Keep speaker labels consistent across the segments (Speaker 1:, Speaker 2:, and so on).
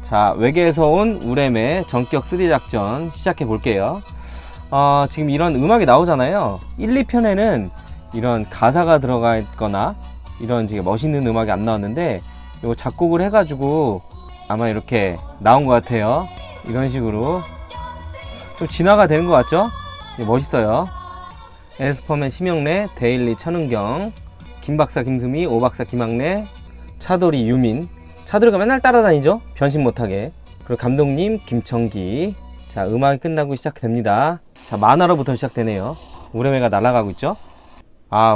Speaker 1: 자, 외계에서 온 우렘의 전격 3 작전 시작해 볼게요. 지금 이런 음악이 나오잖아요. 1, 2편에는 이런 가사가 들어가 있거나 이런 되게 멋있는 음악이 안 나왔는데 이거 작곡을 해가지고 아마 이렇게 나온 것 같아요. 이런 식으로 좀 진화가 되는 것 같죠? 멋있어요. 에스퍼맨 심영래, 데일리 천은경, 김박사 김수미, 오박사 김학래, 차돌이 유민. 차돌이가 맨날 따라다니죠? 변신 못하게. 그리고 감독님 김청기. 자, 음악이 끝나고 시작됩니다. 자, 만화로부터 시작되네요. 우레메가 날아가고 있죠?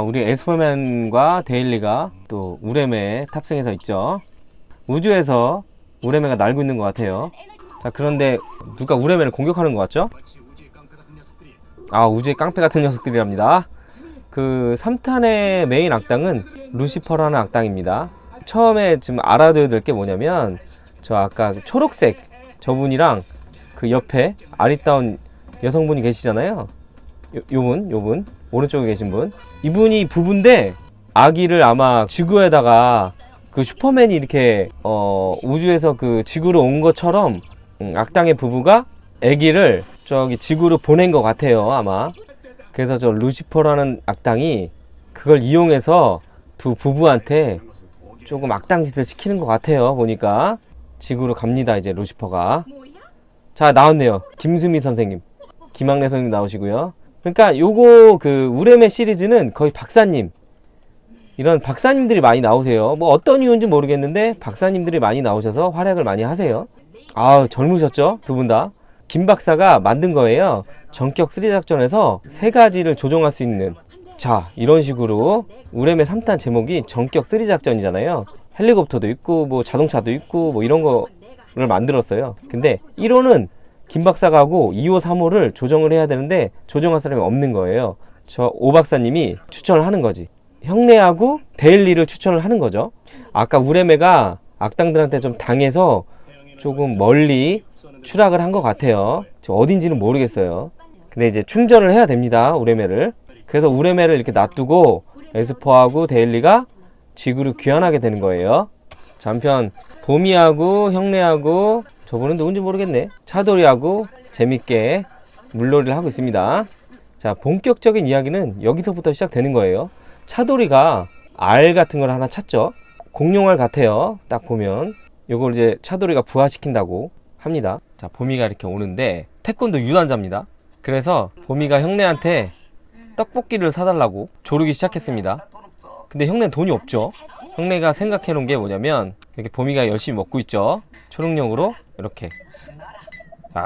Speaker 1: 우리 에스퍼맨과 데일리가 또 우레메 탑승해서 있죠. 우주에서 우레메가 날고 있는 것 같아요. 자, 그런데 누가 우레메를 공격하는 것 같죠? 우주의 깡패 같은 녀석들이랍니다. 그 3탄의 메인 악당은 루시퍼라는 악당입니다. 처음에 지금 알아둬야 될 게 뭐냐면 저 아까 초록색 저분이랑 그 옆에 아리따운 여성분이 계시잖아요. 요분 오른쪽에 계신 분, 이분이 부부인데 아기를 아마 지구에다가 그 슈퍼맨이 이렇게 우주에서 그 지구로 온 것처럼 악당의 부부가 아기를 저기 지구로 보낸 것 같아요, 아마. 그래서 저 루시퍼라는 악당이 그걸 이용해서 두 부부한테 조금 악당 짓을 시키는 것 같아요. 보니까 지구로 갑니다, 이제 루시퍼가. 자, 나왔네요. 김수미 선생님, 김학래 선생님 나오시고요. 그러니까 요거 그 우레메 시리즈는 거의 박사님, 이런 박사님들이 많이 나오세요. 뭐 어떤 이유인지 모르겠는데 박사님들이 많이 나오셔서 활약을 많이 하세요. 젊으셨죠? 두 분 다. 김 박사가 만든 거예요. 전격 3 작전에서 3가지를 조종할 수 있는. 자, 이런 식으로 우레메 3탄 제목이 전격 3 작전이잖아요. 헬리콥터도 있고 뭐 자동차도 있고 뭐 이런 거를 만들었어요. 근데 1호는 김 박사가 하고 2호, 3호를 조정을 해야 되는데 조정할 사람이 없는 거예요. 저 오 박사님이 추천을 하는 거지. 형네하고 데일리를 추천을 하는 거죠. 아까 우레메가 악당들한테 좀 당해서 조금 멀리 추락을 한 것 같아요. 저 어딘지는 모르겠어요. 근데 이제 충전을 해야 됩니다, 우레메를. 그래서 우레메를 이렇게 놔두고 에스퍼하고 데일리가 지구를 귀환하게 되는 거예요. 자, 한편 보미하고 형네하고 저분은 누군지 모르겠네, 차돌이하고 재밌게 물놀이를 하고 있습니다. 자, 본격적인 이야기는 여기서부터 시작되는 거예요. 차돌이가 알 같은 걸 하나 찾죠. 공룡알 같아요. 딱 보면 요걸 이제 차돌이가 부화시킨다고 합니다. 자, 보미가 이렇게 오는데 태권도 유단자입니다. 그래서 보미가 형네한테 떡볶이를 사달라고 조르기 시작했습니다. 근데 형네는 돈이 없죠. 형네가 생각해 놓은 게 뭐냐면, 이렇게 보미가 열심히 먹고 있죠. 초능력으로 이렇게.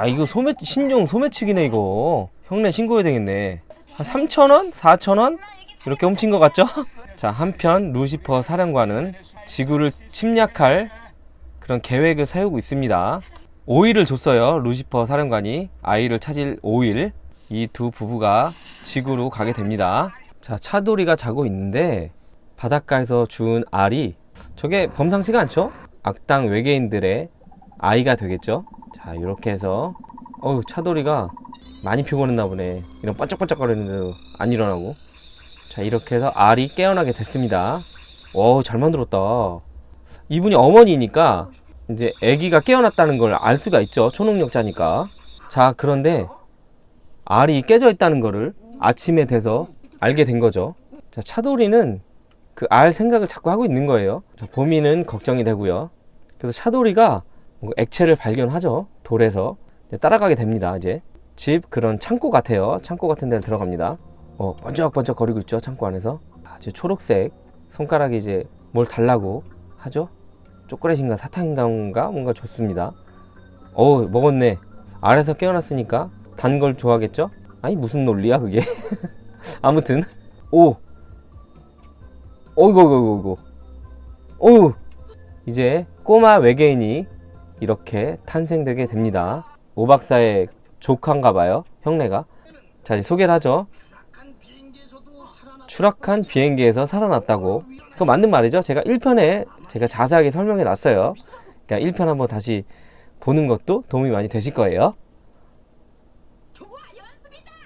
Speaker 1: 이거 신종 소매치기네 이거. 형네 신고해야 되겠네. 한 3,000원? 4,000원? 이렇게 훔친 것 같죠? 자, 한편 루시퍼 사령관은 지구를 침략할 그런 계획을 세우고 있습니다. 오일을 줬어요. 루시퍼 사령관이 아이를 찾을 오일. 이 두 부부가 지구로 가게 됩니다. 자, 차돌이가 자고 있는데 바닷가에서 준 알이, 저게 범상치가 않죠? 악당 외계인들의 아이가 되겠죠? 자, 이렇게 해서 차돌이가 많이 피곤했나 보네. 이런 번쩍번쩍거리는데도 안 일어나고. 자, 이렇게 해서 알이 깨어나게 됐습니다. 잘 만들었다. 이분이 어머니니까 이제 아기가 깨어났다는 걸 알 수가 있죠. 초능력자니까. 자, 그런데 알이 깨져 있다는 거를 아침에 돼서 알게 된 거죠. 자, 차돌이는 그 알 생각을 자꾸 하고 있는 거예요. 자, 보미는 걱정이 되고요. 그래서 차돌이가 액체를 발견하죠. 돌에서. 따라가게 됩니다. 이제 집 그런 창고 같아요. 창고 같은 데를 들어갑니다. 번쩍번쩍 거리고 있죠. 창고 안에서. 이제 초록색 손가락이 이제 뭘 달라고 하죠. 초콜릿인가 사탕인가 뭔가 줬습니다. 먹었네. 알에서 깨어났으니까 단 걸 좋아하겠죠? 아니, 무슨 논리야 그게. 아무튼 어이구 이제 꼬마 외계인이 이렇게 탄생되게 됩니다. 오 박사의 조카인가 봐요, 형네가. 자, 이제 소개를 하죠. 추락한 비행기에서 살아났다고. 그거 맞는 말이죠. 제가 1편에 제가 자세하게 설명해 놨어요. 그러니까 1편 한번 다시 보는 것도 도움이 많이 되실 거예요.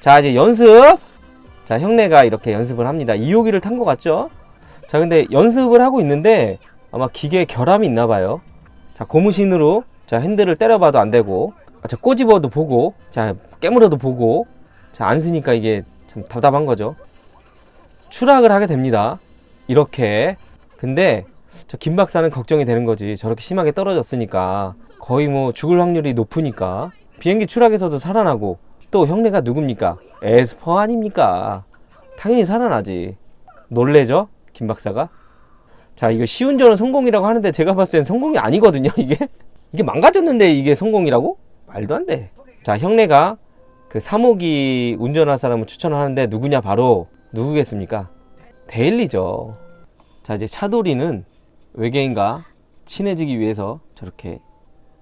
Speaker 1: 자, 이제 연습. 자, 형네가 이렇게 연습을 합니다. 2호기를 탄 것 같죠? 자, 근데 연습을 하고 있는데 아마 기계에 결함이 있나 봐요. 자, 고무신으로 자, 핸들을 때려봐도 안 되고, 자, 꼬집어도 보고, 자, 깨물어도 보고, 자, 안 쓰니까 이게 참 답답한 거죠. 추락을 하게 됩니다. 이렇게. 근데 저 김 박사는 걱정이 되는 거지. 저렇게 심하게 떨어졌으니까 거의 뭐 죽을 확률이 높으니까. 비행기 추락에서도 살아나고, 또 형네가 누굽니까? 에스퍼 아닙니까? 당연히 살아나지. 놀래죠? 김 박사가. 자, 이거 시운전은 성공이라고 하는데 제가 봤을 땐 성공이 아니거든요. 이게 망가졌는데 이게 성공이라고? 말도 안 돼. 자, 형네가 그 3호기 운전할 사람을 추천을 하는데 누구냐? 바로 누구겠습니까? 데일리죠. 자, 이제 차돌이는 외계인과 친해지기 위해서 저렇게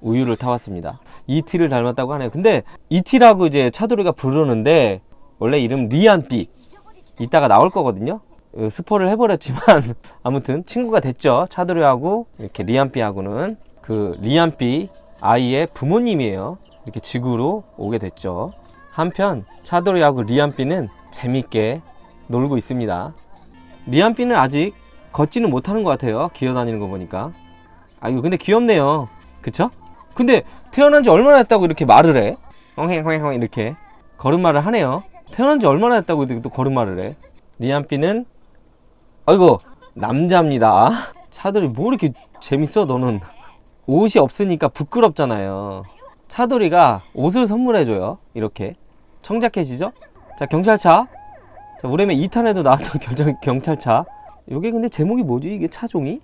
Speaker 1: 우유를 타왔습니다. 이티를 닮았다고 하네요. 근데 이티라고 이제 차돌이가 부르는데 원래 이름 리안삐. 이따가 나올 거거든요. 스포를 해버렸지만 아무튼 친구가 됐죠. 차돌이하고 이렇게 리안삐하고는. 그 리안삐 아이의 부모님이에요. 이렇게 지구로 오게 됐죠. 한편 차돌이하고 리안삐는 재밌게 놀고 있습니다. 리안삐는 아직 걷지는 못하는 것 같아요. 기어다니는 거 보니까. 아, 이거 근데 귀엽네요. 그쵸? 근데 태어난 지 얼마나 됐다고 이렇게 말을 해? 헝행헝행 이렇게 걸음마를 하네요. 태어난 지 얼마나 됐다고 이렇게 또 걸음마를 해? 리안삐는 아이고 남자입니다. 차돌이 뭐 이렇게 재밌어 너는. 옷이 없으니까 부끄럽잖아요. 차돌이가 옷을 선물해줘요. 이렇게 청자켓이죠. 자, 경찰차. 자, 우레메 2탄에도 나왔던 경찰차. 요게 근데 제목이 뭐지? 이게 차종이?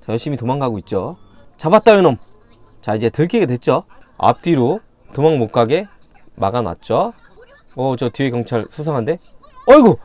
Speaker 1: 자, 열심히 도망가고 있죠. 잡았다 요놈. 자, 이제 들키게 됐죠. 앞뒤로 도망 못 가게 막아놨죠. 저 뒤에 경찰 수상한데? 어이구!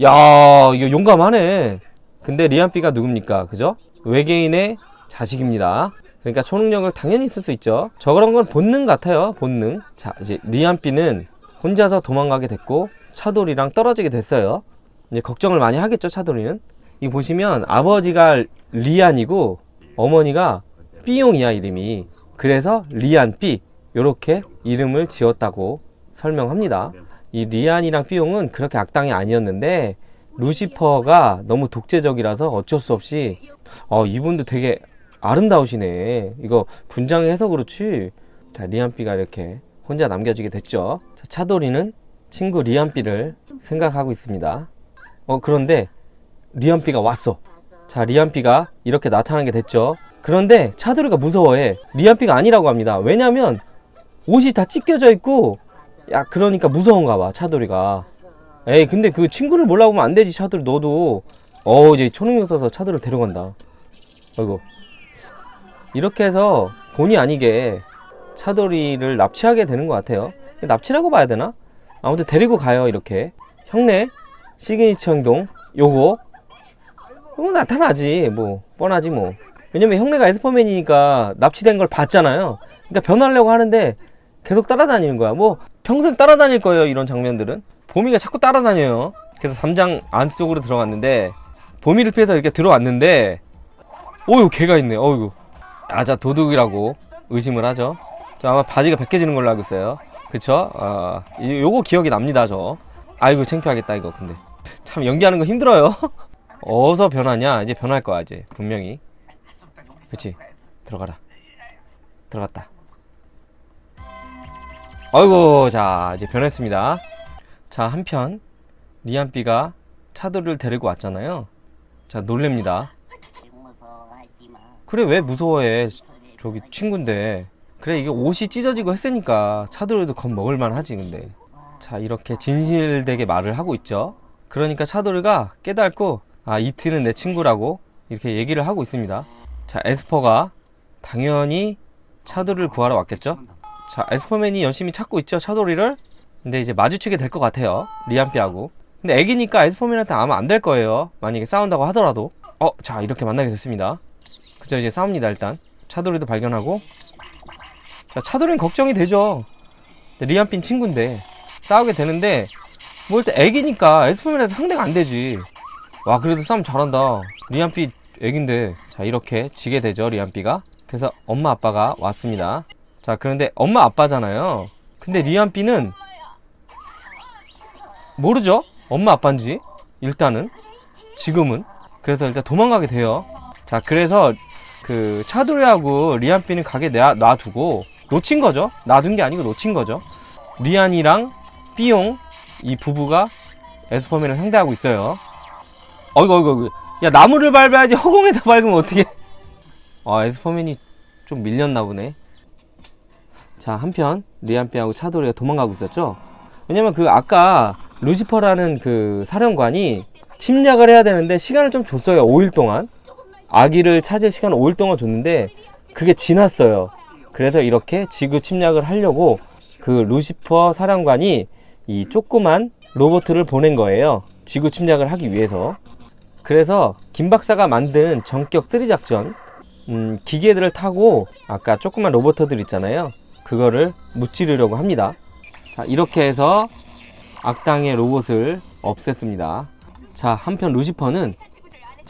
Speaker 1: 야, 이거 용감하네. 근데 리안삐가 누굽니까? 그죠? 외계인의 자식입니다. 그러니까 초능력을 당연히 쓸 수 있죠. 저런 건 본능 같아요. 본능. 자, 이제 리안삐는 혼자서 도망가게 됐고 차돌이랑 떨어지게 됐어요. 이제 걱정을 많이 하겠죠. 차돌이는. 이 보시면 아버지가 리안이고 어머니가 삐용이야 이름이. 그래서 리안삐 요렇게 이름을 지었다고 설명합니다. 이 리안이랑 삐용은 그렇게 악당이 아니었는데 루시퍼가 너무 독재적이라서 어쩔 수 없이 이분도 되게 아름다우시네. 이거 분장해서 그렇지. 자, 리안삐가 이렇게 혼자 남겨지게 됐죠. 자, 차돌이는 친구 리안삐를 생각하고 있습니다. 그런데 리안삐가 왔어. 자, 리안삐가 이렇게 나타나게 됐죠. 그런데 차돌이가 무서워해. 리안삐가 아니라고 합니다. 왜냐면 옷이 다 찢겨져 있고, 야, 그러니까 무서운가 봐 차돌이가. 에이, 근데 그 친구를 몰라보면 안 되지. 차돌이 너도. 이제 초능력 써서 차돌이를 데려간다. 아이고. 이렇게 해서 본의 아니게 차돌이를 납치하게 되는 것 같아요. 납치라고 봐야 되나? 아무튼 데리고 가요. 이렇게 형네 시그니처 행동 요거 나타나지. 뭐 뻔하지 뭐. 왜냐면 형네가 에스퍼맨이니까 납치된 걸 봤잖아요. 그러니까 변하려고 하는데 계속 따라다니는 거야. 뭐 평생 따라다닐 거예요. 이런 장면들은. 보미가 자꾸 따라다녀요. 그래서 담장 안쪽으로 들어갔는데 보미를 피해서 이렇게 들어왔는데 어이구, 개가 있네. 어이구. 자, 도둑이라고 의심을 하죠. 아마 바지가 벗겨지는 걸로 알고 있어요. 그쵸? 요거 기억이 납니다. 저 아이고 창피하겠다 이거. 근데 참 연기하는 거 힘들어요. 어디서 변하냐? 이제 변할 거야 이제 분명히. 그치? 들어가라. 들어갔다. 아이고, 자, 이제 변했습니다. 자, 한편 리안삐가 차돌이를 데리고 왔잖아요. 자, 놀랍니다. 그래, 왜 무서워해? 저기 친구인데. 그래, 이게 옷이 찢어지고 했으니까 차돌이도 겁먹을만 하지. 근데 자, 이렇게 진실되게 말을 하고 있죠. 그러니까 차돌이가 깨닫고 이티는 내 친구라고 이렇게 얘기를 하고 있습니다. 자, 에스퍼가 당연히 차돌이를 구하러 왔겠죠. 자, 에스퍼맨이 열심히 찾고 있죠, 차돌이를. 근데 이제 마주치게 될 것 같아요, 리안삐하고. 근데 애기니까 에스퍼맨한테 아마 안 될 거예요, 만약에 싸운다고 하더라도. 자, 이렇게 만나게 됐습니다. 그죠, 이제 싸웁니다. 일단 차돌이도 발견하고. 자, 차돌이는 걱정이 되죠. 리안삐는 친구인데 싸우게 되는데 뭐 일단 애기니까 에스퍼맨한테 상대가 안 되지. 와, 그래도 싸움 잘한다. 리안삐 애기인데. 자, 이렇게 지게 되죠, 리안삐가. 그래서 엄마 아빠가 왔습니다. 자, 그런데 엄마 아빠잖아요. 근데 리안삐는 모르죠, 엄마 아빠인지. 일단은 지금은. 그래서 일단 도망가게 돼요. 자, 그래서 그 차도리하고 리안삐는 가게 놔두고 놓친 거죠. 놔둔 게 아니고 놓친 거죠. 리안이랑 삐용 이 부부가 에스퍼맨을 상대하고 있어요. 어이구. 야, 나무를 밟아야지 허공에다 밟으면 어떡해. 에스퍼맨이 좀 밀렸나 보네. 자, 한편 리안삐하고 차도리가 도망가고 있었죠. 왜냐면 그 아까 루시퍼라는 그 사령관이 침략을 해야 되는데 시간을 좀 줬어요. 5일 동안 아기를 찾을 시간을 5일 동안 줬는데 그게 지났어요. 그래서 이렇게 지구 침략을 하려고 그 루시퍼 사령관이 이 조그만 로봇을 보낸 거예요. 지구 침략을 하기 위해서. 그래서 김 박사가 만든 전격 3 작전, 기계들을 타고 아까 조그만 로봇들 있잖아요. 그거를 무찌르려고 합니다. 자, 이렇게 해서 악당의 로봇을 없앴습니다. 자, 한편 루시퍼는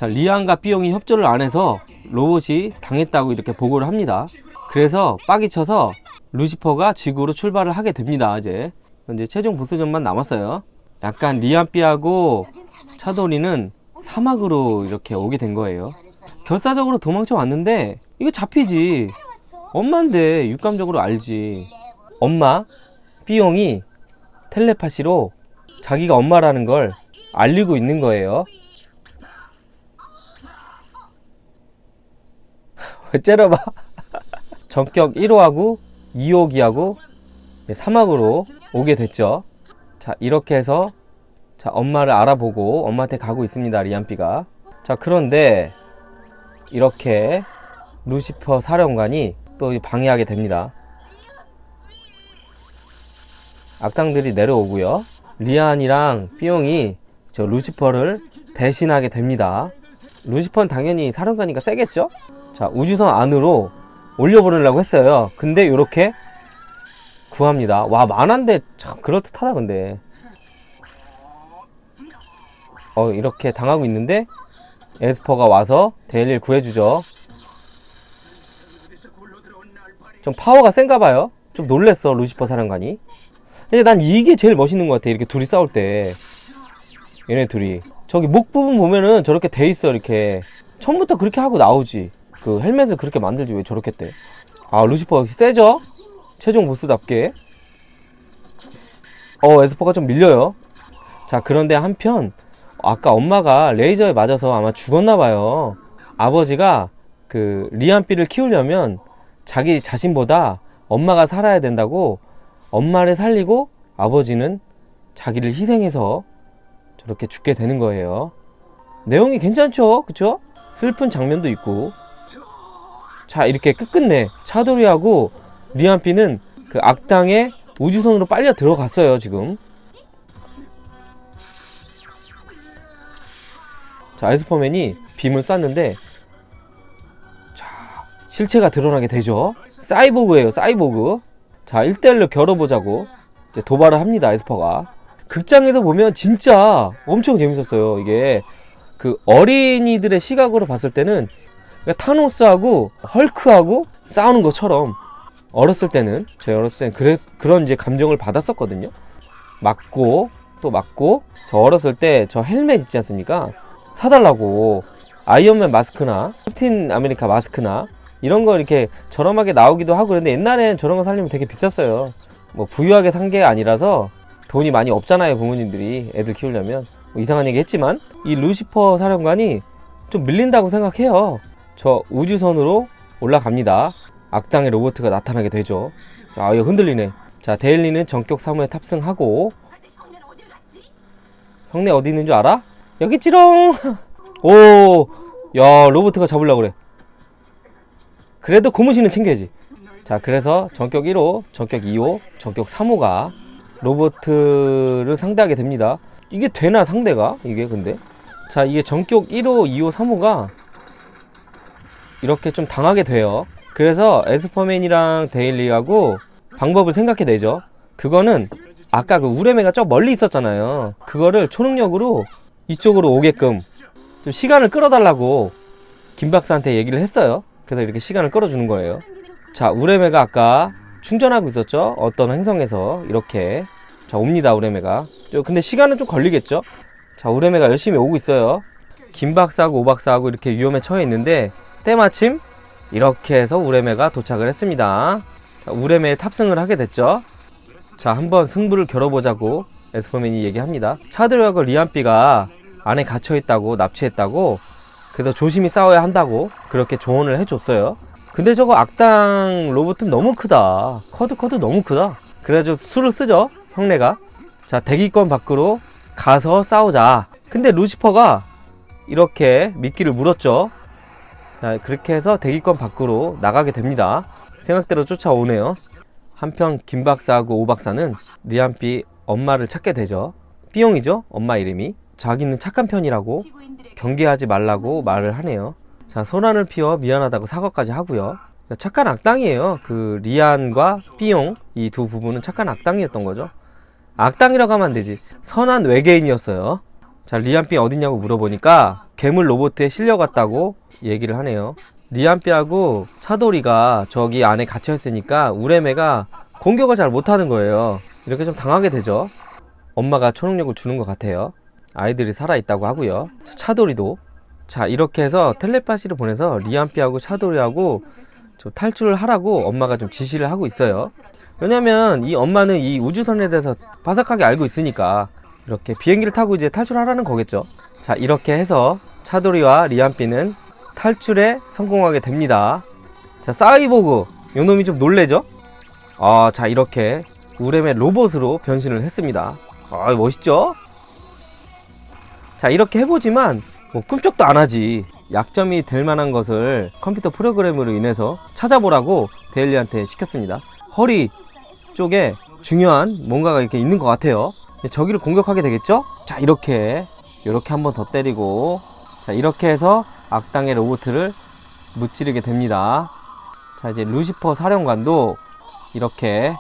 Speaker 1: 리안과 삐용이 협조를 안 해서 로봇이 당했다고 이렇게 보고를 합니다. 그래서 빡이 쳐서 루시퍼가 지구로 출발을 하게 됩니다. 이제 최종 보스전만 남았어요. 약간 리안삐하고 차도리는 사막으로 이렇게 오게 된 거예요. 결사적으로 도망쳐 왔는데 이거 잡히지. 엄마인데 육감적으로 알지. 엄마 삐용이 텔레파시로 자기가 엄마라는 걸 알리고 있는 거예요. 왜 째려봐. 전격 1호하고 2호기하고 사막으로 오게 됐죠. 자, 이렇게 해서 엄마를 알아보고 엄마한테 가고 있습니다. 리안삐가. 자, 그런데 이렇게 루시퍼 사령관이 또 방해하게 됩니다. 악당들이 내려오고요. 리안이랑 삐용이 저 루시퍼를 배신하게 됩니다. 루시퍼는 당연히 사령관이니까 세겠죠? 자, 우주선 안으로 올려보내려고 했어요. 근데 요렇게 구합니다. 와, 만한데 참 그럴듯하다. 근데 이렇게 당하고 있는데 에스퍼가 와서 데일리를 구해주죠. 좀 파워가 센가 봐요. 좀 놀랬어, 루시퍼 사령관이. 근데 난 이게 제일 멋있는 것 같아. 이렇게 둘이 싸울 때. 얘네 둘이 저기 목 부분 보면은 저렇게 돼 있어. 이렇게 처음부터 그렇게 하고 나오지. 그 헬멧을 그렇게 만들지 왜 저렇게 돼. 루시퍼 역시 세죠? 최종 보스답게. 에스퍼가 좀 밀려요. 자, 그런데 한편 아까 엄마가 레이저에 맞아서 아마 죽었나봐요. 아버지가 그 리안삐를 키우려면 자기 자신보다 엄마가 살아야 된다고 엄마를 살리고 아버지는 자기를 희생해서 저렇게 죽게 되는 거예요. 내용이 괜찮죠? 그쵸? 슬픈 장면도 있고. 자, 이렇게 끝끝내 차도리하고 리안삐는 그 악당의 우주선으로 빨려 들어갔어요. 지금. 자, 에스퍼맨이 빔을 쐈는데 자, 실체가 드러나게 되죠. 사이보그예요. 사이보그. 자, 1대1로 겨뤄보자고 이제 도발을 합니다. 에스퍼가. 극장에서 보면 진짜 엄청 재밌었어요. 이게 그 어린이들의 시각으로 봤을 때는 타노스하고 헐크하고 싸우는 것처럼 어렸을 때는 저희 어렸을 때는 그런 이제 감정을 받았었거든요. 맞고 또 맞고. 저 어렸을 때 저 헬멧 있지 않습니까? 사달라고 아이언맨 마스크나 캡틴 아메리카 마스크나 이런 거 이렇게 저렴하게 나오기도 하고. 그런데 옛날엔 저런 거 살리면 되게 비쌌어요. 뭐 부유하게 산 게 아니라서 돈이 많이 없잖아요. 부모님들이 애들 키우려면. 뭐 이상한 얘기 했지만 이 루시퍼 사령관이 좀 밀린다고 생각해요. 저 우주선으로 올라갑니다. 악당의 로봇가 나타나게 되죠. 이거 흔들리네. 자, 데일리는 전격 3호에 탑승하고. 형네 어디 있는 줄 알아? 여기 있지롱. 오, 야, 로봇가 잡으려고 그래. 그래도 고무신은 챙겨야지. 자, 그래서 전격 1호, 전격 2호, 전격 3호가 로봇을 상대하게 됩니다. 이게 되나 상대가? 이게 근데 자, 이게 전격 1호, 2호, 3호가 이렇게 좀 당하게 돼요. 그래서 에스퍼맨이랑 데일리하고 방법을 생각해내죠. 그거는 아까 그 우레메가 저 멀리 있었잖아요. 그거를 초능력으로 이쪽으로 오게끔 좀 시간을 끌어달라고 김 박사한테 얘기를 했어요. 그래서 이렇게 시간을 끌어주는 거예요. 자, 우레메가 아까 충전하고 있었죠. 어떤 행성에서 이렇게. 자, 옵니다. 우레메가. 근데 시간은 좀 걸리겠죠. 자, 우레메가 열심히 오고 있어요. 김 박사하고 오 박사하고 이렇게 위험에 처해 있는데 때마침 이렇게 해서 우레메가 도착을 했습니다. 자, 우레메에 탑승을 하게 됐죠. 자, 한번 승부를 겨뤄보자고 에스퍼맨이 얘기합니다. 차드락과 리안비가 안에 갇혀있다고, 납치했다고, 그래서 조심히 싸워야 한다고 그렇게 조언을 해줬어요. 근데 저거 악당 로봇은 너무 크다. 커드 너무 크다. 그래가지고 수를 쓰죠, 형네가. 자, 대기권 밖으로 가서 싸우자. 근데 루시퍼가 이렇게 미끼를 물었죠. 자, 그렇게 해서 대기권 밖으로 나가게 됩니다. 생각대로 쫓아오네요. 한편 김 박사하고 오 박사는 리안비 엄마를 찾게 되죠. 삐용이죠, 엄마 이름이. 자기는 착한 편이라고 경계하지 말라고 말을 하네요. 자, 소란을 피워 미안하다고 사과까지 하고요. 착한 악당이에요. 그 리안과 삐용 이 두 부부는 착한 악당이었던 거죠. 악당이라고 하면 안 되지. 선한 외계인이었어요. 자, 리안비 어딨냐고 물어보니까 괴물 로봇에 실려갔다고 얘기를 하네요. 리안비하고 차도리가 저기 안에 갇혀있으니까 우레메가 공격을 잘 못하는 거예요. 이렇게 좀 당하게 되죠. 엄마가 초능력을 주는 것 같아요. 아이들이 살아있다고 하고요. 차도리도. 자, 이렇게 해서 텔레파시를 보내서 리안비하고 차도리하고 좀 탈출을 하라고 엄마가 좀 지시를 하고 있어요. 왜냐면 이 엄마는 이 우주선에 대해서 바삭하게 알고 있으니까 이렇게 비행기를 타고 이제 탈출하라는 거겠죠. 자, 이렇게 해서 차도리와 리안비는 탈출에 성공하게 됩니다. 자, 사이보그 요놈이 좀 놀래죠? 자, 이렇게 우레메 로봇으로 변신을 했습니다. 멋있죠? 자, 이렇게 해보지만 뭐 꿈쩍도 안 하지. 약점이 될 만한 것을 컴퓨터 프로그램으로 인해서 찾아보라고 데일리한테 시켰습니다. 허리 쪽에 중요한 뭔가가 이렇게 있는 것 같아요. 저기를 공격하게 되겠죠? 자, 이렇게 한 번 더 때리고, 자, 이렇게 해서 악당의 로봇을 무찌르게 됩니다. 자, 이제 루시퍼 사령관도 이렇게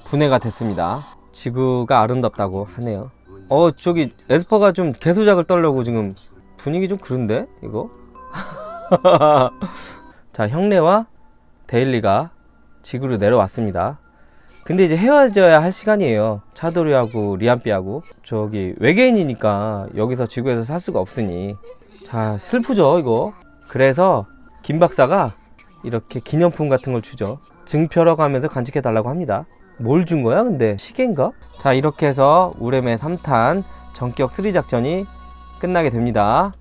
Speaker 1: 분해가 됐습니다. 지구가 아름답다고 하네요. 저기 에스퍼가 좀 개수작을 떨려고 지금 분위기 좀 그런데 이거? 자, 형네와 데일리가 지구로 내려왔습니다. 근데 이제 헤어져야 할 시간이에요. 차도리하고 리안비하고. 저기 외계인이니까 여기서 지구에서 살 수가 없으니. 자, 슬프죠 이거. 그래서 김 박사가 이렇게 기념품 같은 걸 주죠. 증표라고 하면서 간직해 달라고 합니다. 뭘 준 거야 근데? 시계인가? 자, 이렇게 해서 우레메 3탄 전격 3 작전이 끝나게 됩니다.